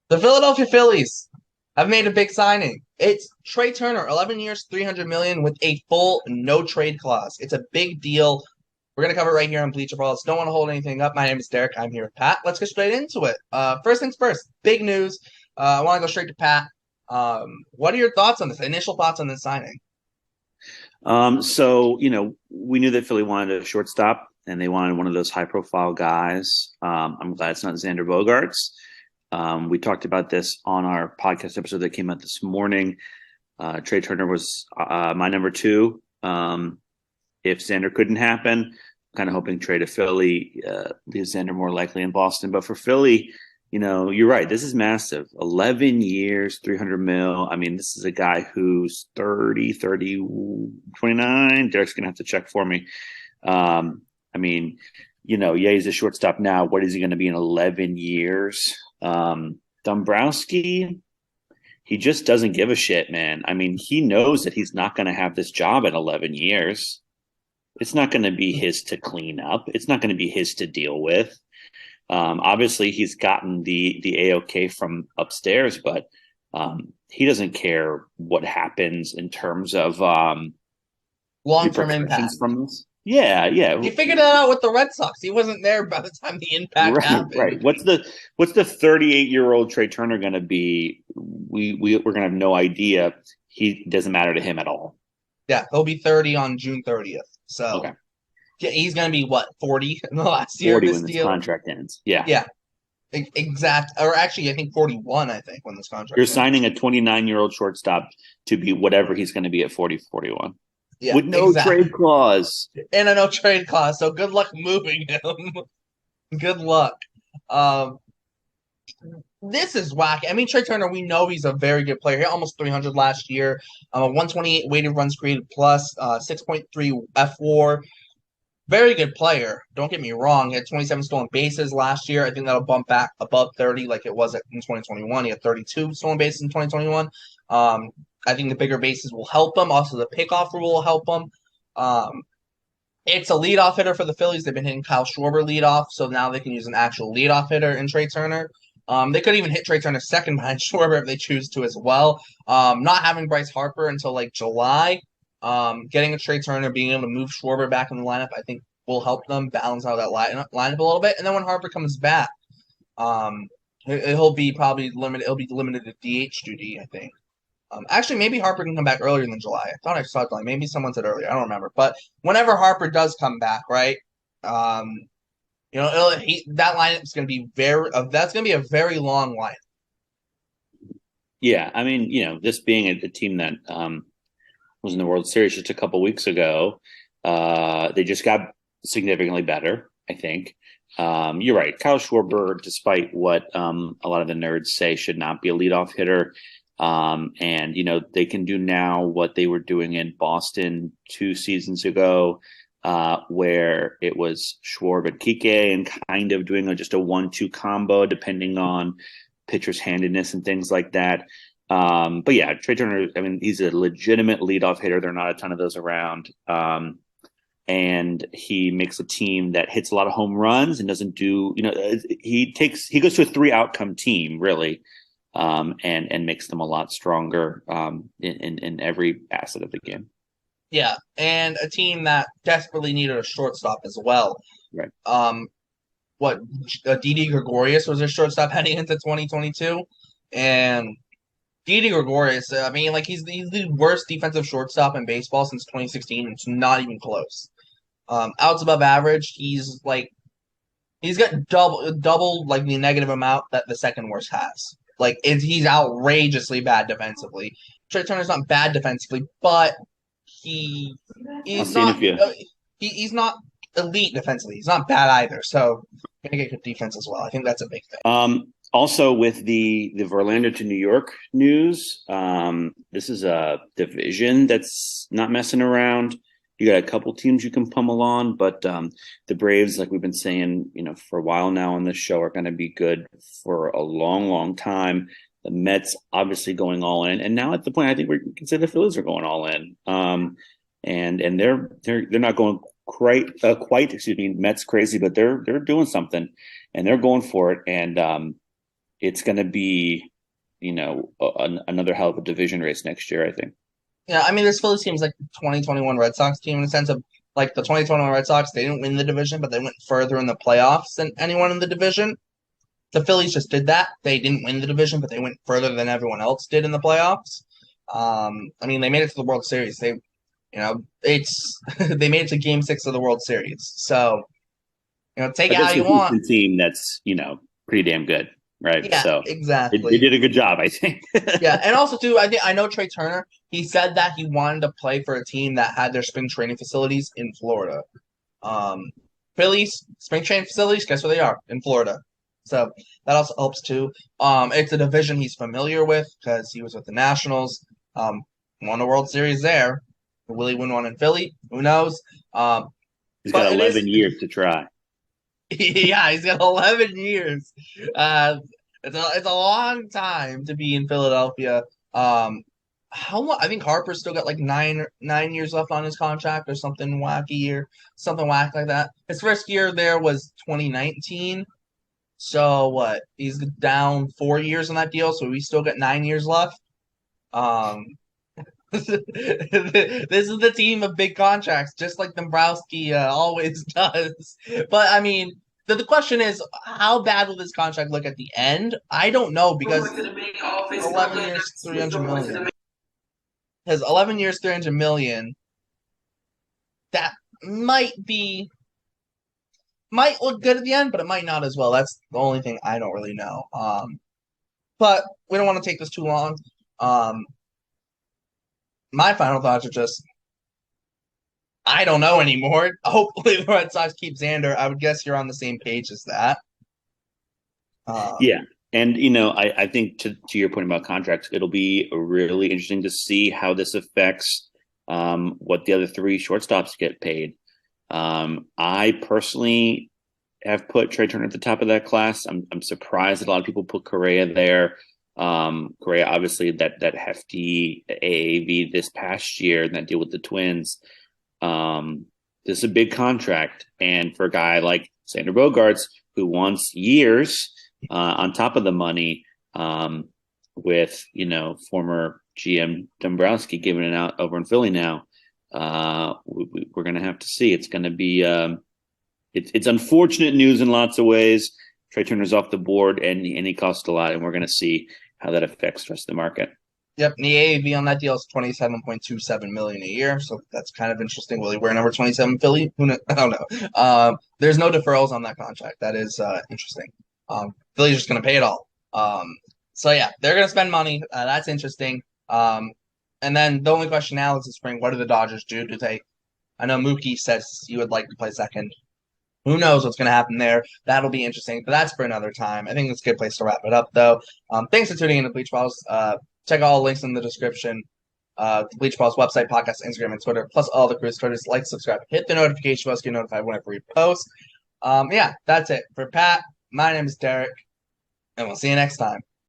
The Philadelphia Phillies have made a big signing. It's Trea Turner, 11 years, 300 million with a full no trade clause. It's a big deal. We're gonna cover it right here on Bleacher Brawls. Don't want to hold anything up. My name is Derek. I'm here with Pat. Let's get straight into it. First things first. Big news. I want to go straight to Pat. What are your thoughts on this? Initial thoughts on this signing? We knew that Philly wanted a shortstop and they wanted one of those high profile guys. I'm glad it's not Xander Bogaerts. We talked about this on our podcast episode that came out this morning. Trea Turner was my number two. If Xander couldn't happen, kind of hoping Trea to Philly, leaves Xander more likely in Boston. But for Philly, you're right. This is massive. 11 years, 300 mil. I mean, this is a guy who's 29. Derek's going to have to check for me. He's a shortstop now. What is he going to be in 11 years? Dombrowski, he just doesn't give a shit, man. I mean, he knows that he's not going to have this job in 11 years. It's not going to be his to clean up. It's not going to be his to deal with. Obviously, he's gotten the AOK from upstairs, but he doesn't care what happens in terms of Long-term impact from this. Yeah. He figured that out with the Red Sox. He wasn't there by the time the impact happened. Right. What's the 38-year-old Trea Turner going to be? We're going to have no idea. He doesn't matter to him at all. Yeah, he'll be 30 on June 30th. So okay. Yeah, he's going to be, 40 in the last year 40 of this when deal? This contract ends. Yeah. Yeah. Exact. Or actually, I think 41, when this contract You're ends. signing a 29-year-old shortstop to be whatever he's going to be at 40, 41. Yeah, with no trade clause. And a no trade clause, so good luck moving him. Good luck. This is wacky. I mean, Trea Turner, we know he's a very good player. He had almost 300 last year. 128 weighted runs created plus, 6.3 F4. Very good player. Don't get me wrong. He had 27 stolen bases last year. I think that'll bump back above 30 like it was in 2021. He had 32 stolen bases in 2021. I think the bigger bases will help him. Also, the pickoff rule will help him. It's a leadoff hitter for the Phillies. They've been hitting Kyle Schwarber leadoff, so now they can use an actual leadoff hitter in Trea Turner. They could even hit Trea Turner second behind Schwarber if they choose to as well. Not having Bryce Harper until like July. Getting a Trea Turner, being able to move Schwarber back in the lineup, I think will help them balance out that lineup a little bit. And then when Harper comes back, he'll be probably limited. It'll be limited to DH duty, I think. Actually, maybe Harper can come back earlier than July. I thought I saw July. Maybe someone said earlier. I don't remember. But whenever Harper does come back, right? That lineup is going to be that's going to be a very long lineup. Yeah, I mean, this being a team that was in the World Series just a couple weeks ago, they just got significantly better, I think. You're right. Kyle Schwarber, despite what a lot of the nerds say, should not be a leadoff hitter. They can do now what they were doing in Boston 2 seasons ago, where it was Schwarber and Kike and kind of doing just a 1-2 combo, depending on pitcher's handedness and things like that. But yeah, Trea Turner, I mean, he's a legitimate leadoff hitter. There are not a ton of those around. And he makes a team that hits a lot of home runs and doesn't do, he goes to a 3 outcome team, really. And makes them a lot stronger in every asset of the game. Yeah, and a team that desperately needed a shortstop as well. Right. Didi Gregorius was their shortstop heading into 2022, and Didi Gregorius, I mean, he's the worst defensive shortstop in baseball since 2016. It's not even close. Outs above average, he's got double the negative amount that the second worst has. He's outrageously bad defensively. Trea Turner's not bad defensively, but he's not elite defensively. He's not bad either. So gonna get good defense as well. I think that's a big thing. Also with the Verlander to New York news, this is a division that's not messing around. You got a couple teams you can pummel on, but the Braves, like we've been saying, for a while now on this show, are going to be good for a long, long time. The Mets obviously going all in, and now at the point I think we can say the Phillies are going all in. And they're not going quite Mets crazy, but they're doing something, and they're going for it. And it's going to be, another hell of a division race next year, I think. Yeah, I mean, this Phillies team is like the 2021 Red Sox team in the sense of like the 2021 Red Sox, they didn't win the division, but they went further in the playoffs than anyone in the division. The Phillies just did that. They didn't win the division, but they went further than everyone else did in the playoffs. I mean, they made it to the World Series. It's they made it to Game 6 of the World Series. So, take it how Against a you want. Houston team that's, pretty damn good, right? Yeah, So they exactly. did a good job, I think. Yeah, and also too, I know Trea Turner. He said that he wanted to play for a team that had their spring training facilities in Florida. Um, Phillies spring training facilities, guess where they are? In Florida. So that also helps too. It's a division he's familiar with because he was with the Nationals. Won a World Series there. Will he win one in Philly? Who knows? He's got But it is, 11 years to try. yeah, he's got 11 years. Uh, it's a long time to be in Philadelphia. Um, how long? I think Harper's still got like nine years left on his contract or something wacky or something whack like that. His first year there was 2019. So what? He's down 4 years on that deal, so we still got 9 years left. Um, this is the team of big contracts, just like Dombrowski always does. But I mean, the question is, how bad will this contract look at the end? I don't know because 11 years, 300 million. Because 11 years, 300 million, that might look good at the end, but it might not as well. That's the only thing I don't really know. But we don't want to take this too long. Um, my final thoughts are just I don't know anymore. Hopefully, the Red Sox keep Xander. I would guess you're on the same page as that. Yeah. And, I think to your point about contracts, it'll be really interesting to see how this affects what the other three shortstops get paid. I personally have put Trea Turner at the top of that class. I'm surprised that a lot of people put Correa there. Correa, obviously, that hefty AAV this past year and that deal with the Twins. This is a big contract. And for a guy like Xander Bogaerts, who wants years on top of the money, with, former GM Dombrowski giving it out over in Philly now, we're going to have to see. It's going to be it's unfortunate news in lots of ways. Trea Turner's off the board, and he costs a lot, and we're going to see how that affects the rest of the market. Yep, and the AAV on that deal is 27.27 million a year, so that's kind of interesting. Will he wear number 27 Philly? Who knows? I don't know. There's no deferrals on that contract. That is interesting. Philly's just going to pay it all. So yeah, they're going to spend money. That's interesting. And then the only question now is the spring. What do the Dodgers do? I know Mookie says he would like to play second. Who knows what's going to happen there? That'll be interesting, but that's for another time. I think it's a good place to wrap it up, though. Thanks for tuning in to Bleach Balls. Check all the links in the description. The Bleach Balls website, podcast, Instagram, and Twitter, plus all the crew's Twitters. Like, subscribe, hit the notification bell so you get notified whenever we post. Yeah, that's it. For Pat, my name is Derek, and we'll see you next time.